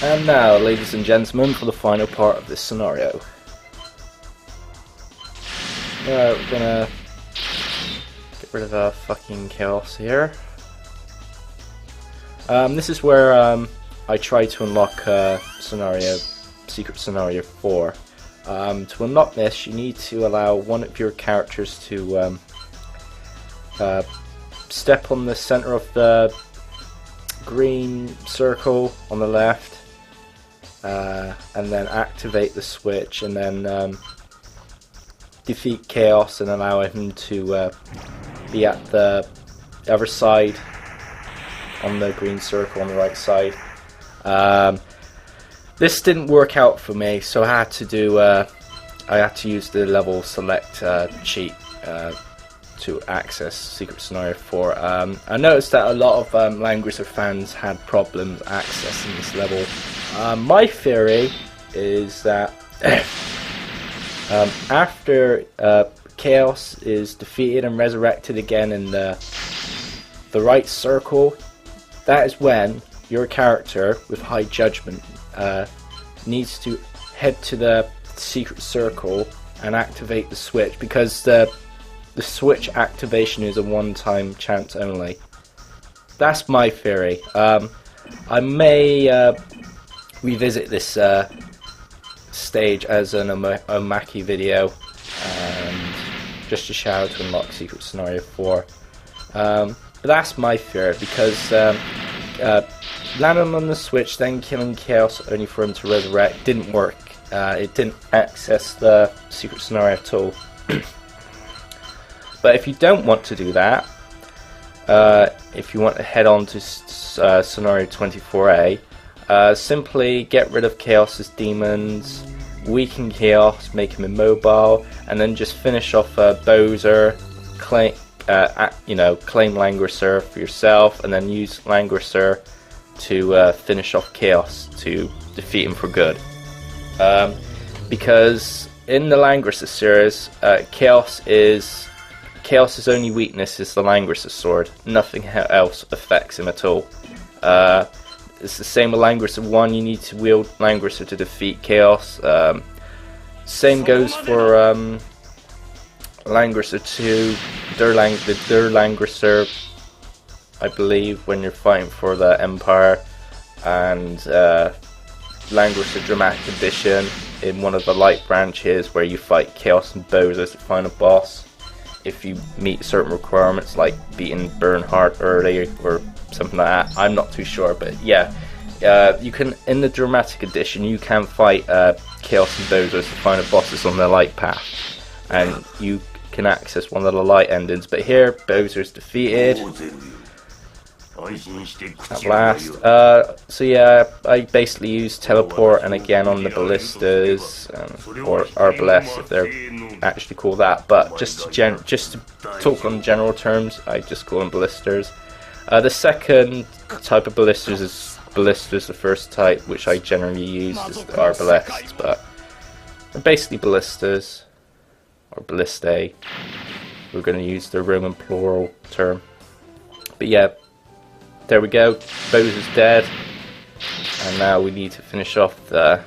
And now, ladies and gentlemen, for the final part of this scenario. We're gonna get rid of fucking chaos here. This is where I try to unlock secret scenario 4. To unlock this, you need to allow one of your characters to step on the center of the green circle on the left, and then activate the switch, and then defeat chaos and allow him to be at the other side on the green circle on the right side. This didn't work out for me, so I had to use the level select cheat to access Secret Scenario 4. I noticed that a lot of Langrisser fans had problems accessing this level. My theory is that after Chaos is defeated and resurrected again in the right circle, that is when your character with high judgment needs to head to the secret circle and activate the switch, because the switch activation is a one-time chance only. That's my theory. I may revisit this stage as an Omaki video, just to shout out to unlock Secret Scenario 4. But that's my theory, because landing on the switch, then killing Chaos only for him to resurrect didn't work. It didn't access the secret scenario at all. But if you don't want to do that, if you want to head on to scenario 24A, simply get rid of Chaos's demons, weaken Chaos, make him immobile, and then just finish off Böser, claim Langrisser for yourself, and then use Langrisser to finish off Chaos to defeat him for good. Because in the Langrisser series, Chaos's only weakness is the Langrisser sword. Nothing else affects him at all. It's the same with Langrisser 1. You need to wield Langrisser to defeat Chaos. Same goes for Langrisser 2, the Langrisser, I believe, when you're fighting for the Empire, and Langrisser Dramatic Edition in one of the light branches where you fight Chaos and Böser as the final boss. If you meet certain requirements like beating Bernhardt early or something like that, I'm not too sure, but yeah, you can, in the Dramatic Edition, you can fight Chaos and Böser as the final bosses on the light path, and you can access one of the light endings. But here, Böser's defeated at last. So yeah, I basically use teleport, and again on the ballistas, or arbalest if they're actually called that, but just to talk on general terms, I just call them ballistas. The second type of ballistas is ballistas, the first type, which I generally use, is the arbalests, but they're basically ballistas, or ballistae. We're going to use the Roman plural term. But yeah, there we go, Böser's dead, and now we need to finish off the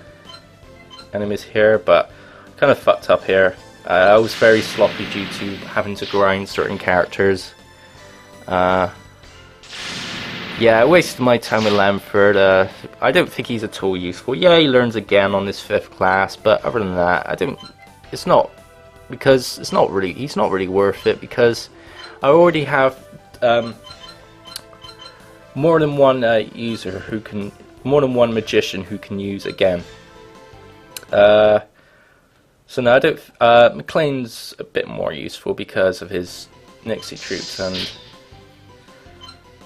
enemies here, but kind of fucked up here. I was very sloppy due to having to grind certain characters. Yeah, I wasted my time with Lamford. I don't think he's at all useful. Yeah, he learns again on this 5th class, but other than that, he's not really worth it, because I already have more than one more than one magician who can use again. So no, I don't. McLean's a bit more useful because of his Nixie troops, and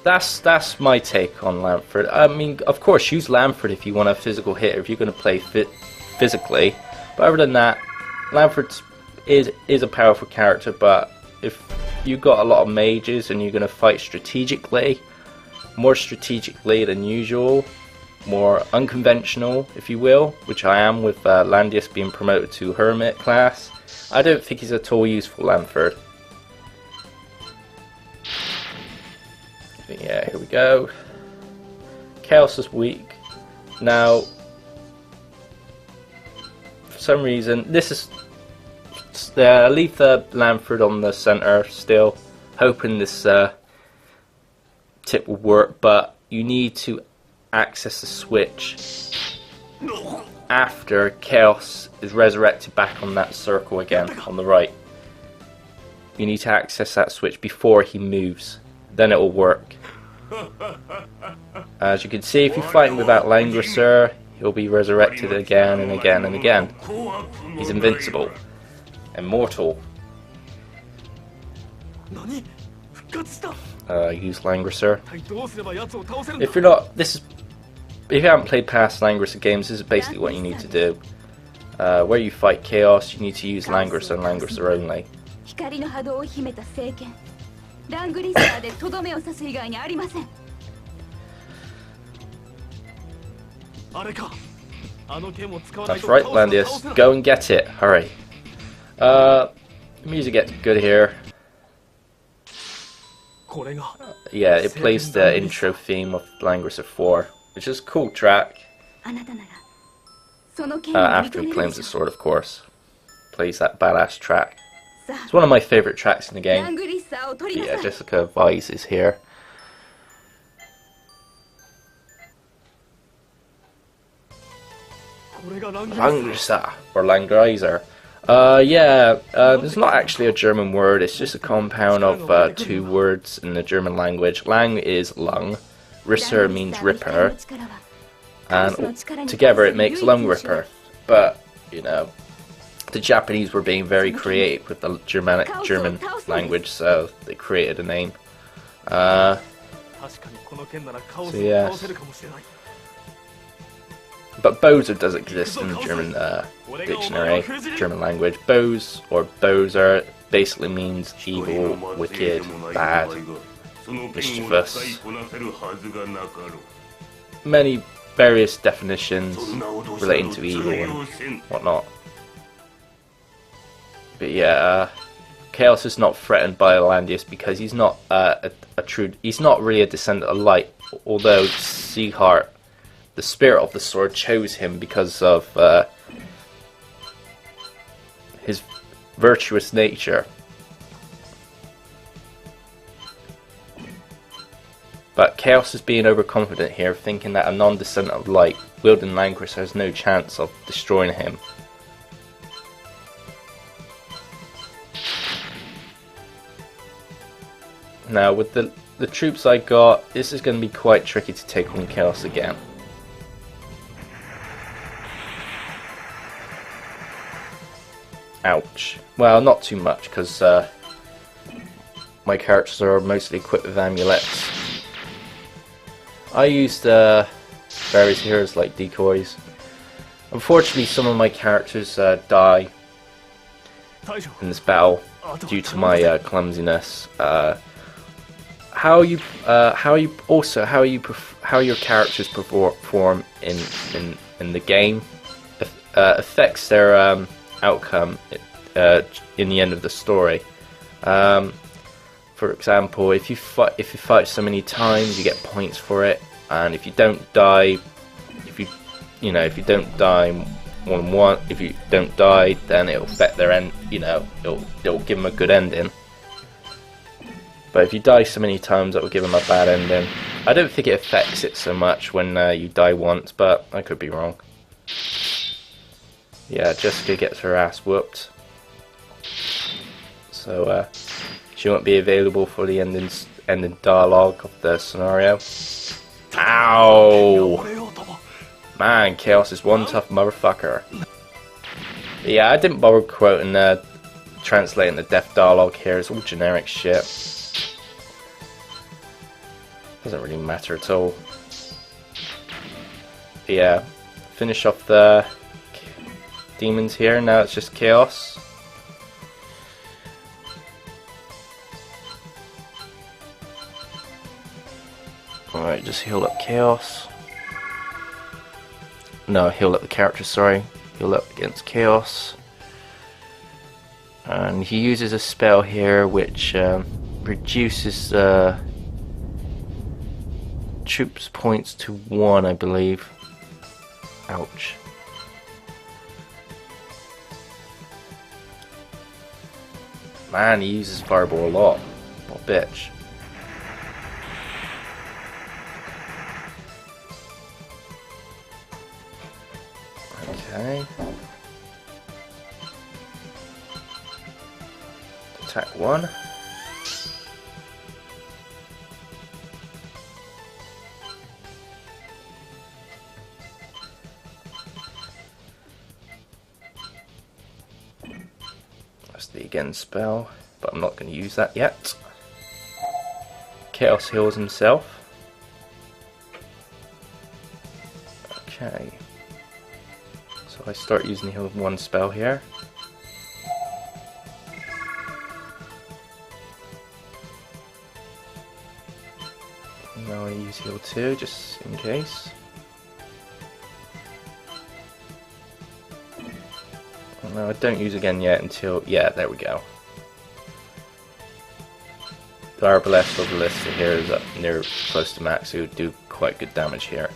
that's my take on Lamford. I mean, of course, use Lamford if you want a physical hitter, if you're going to play physically. But other than that, Lamford is a powerful character. But if you got a lot of mages and you're going to fight strategically, more strategically than usual, more unconventional, if you will, which I am with Landius being promoted to Hermit class, I don't think he's at all useful, Lamford. But yeah, here we go. Chaos is weak. Now, for some reason, this is... I leave the Lanford on the center still, hoping this tip will work, but you need to access the switch after Chaos is resurrected back on that circle again, on the right. You need to access that switch before he moves, then it will work. As you can see, if you fight him without Langrisser, he'll be resurrected again and again and again. He's invincible. Immortal. Use Langrisser. If you're not, if you haven't played past Langrisser games, this is basically what you need to do. Where you fight Chaos, you need to use Langrisser and Langrisser only. That's right, Landius. Go and get it. Hurry. The music gets good here. Yeah, it plays the intro theme of Langrisser 4, which is a cool track. After he claims the sword, of course. Plays that badass track. It's one of my favourite tracks in the game. Yeah, Jessica Weiss is here. Langrisser, or Langrisser. It's not actually a German word, it's just a compound of two words in the German language. Lang is lung, Risser means ripper, and together it makes lung ripper. But, you know, the Japanese were being very creative with the German language, so they created a name. So yes. But Böser does exist in the German dictionary, German language. Böse or Böser basically means evil, wicked, bad, mischievous. Many various definitions relating to evil and whatnot. But yeah, Chaos is not threatened by Landius because he's not he's not really a descendant of light, although Sieghart, the spirit of the sword, chose him because of his virtuous nature. But Chaos is being overconfident here, thinking that a non-descendant of light wielding Langrisser has no chance of destroying him. Now, with the troops I got, this is going to be quite tricky to take on Chaos again. Ouch. Well, not too much, because my characters are mostly equipped with amulets. I used various heroes like decoys. Unfortunately, some of my characters die in this battle due to my clumsiness. How your characters perform in the game affects their outcome in the end of the story. For example, if you fight so many times, you get points for it, and if you don't die, if you don't die more than one, if you don't die, then it'll affect their end. You know, it'll give them a good ending. But if you die so many times, that will give them a bad ending. I don't think it affects it so much when you die once, but I could be wrong. Yeah, Jessica gets her ass whooped. So she won't be available for the ending dialogue of the scenario. Ow! Man, Chaos is one tough motherfucker. But yeah, I didn't bother quoting translating the death dialogue here. It's all generic shit. Doesn't really matter at all. But yeah, finish off the demons here. Now it's just Chaos. Alright, just heal up Chaos. No, heal up the character, sorry. Heal up against Chaos. And he uses a spell here which reduces troops points to 1, I believe. Ouch. Man, he uses Fireball a lot. What a bitch. Okay. Attack 1. That's the again spell, but I'm not going to use that yet. Chaos heals himself. Okay. So I start using the heal of 1 spell here. Now I use heal 2 just in case. No, I don't use again yet until, yeah, there we go. The Arbalest of the list here is up near close to max, so it would do quite good damage here.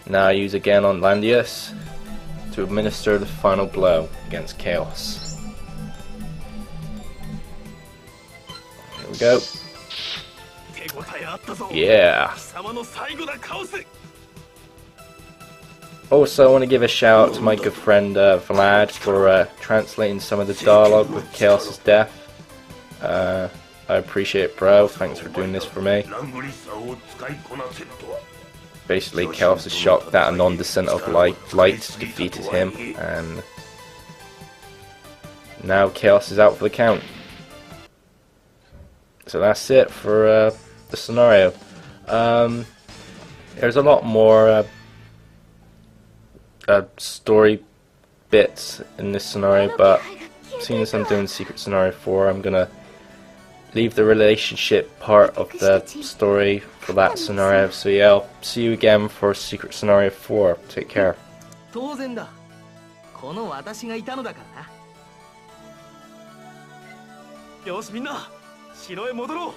Now I use again on Landius to administer the final blow against Chaos. Here we go. Yeah. Also, I want to give a shout out to my good friend Vlad for translating some of the dialogue with Chaos's death. I appreciate it, bro. Thanks for doing this for me. Basically, Chaos is shocked that a non-descent of light defeated him, and now Chaos is out for the count. So that's it for the scenario. There's a lot more story bits in this scenario, but seeing as I'm doing Secret Scenario 4, I'm gonna leave the relationship part of the story for that scenario. So yeah, I'll see you again for Secret Scenario 4. Take care. 当然だ。この私がいたのだからな。よしみんな、城へ戻ろう。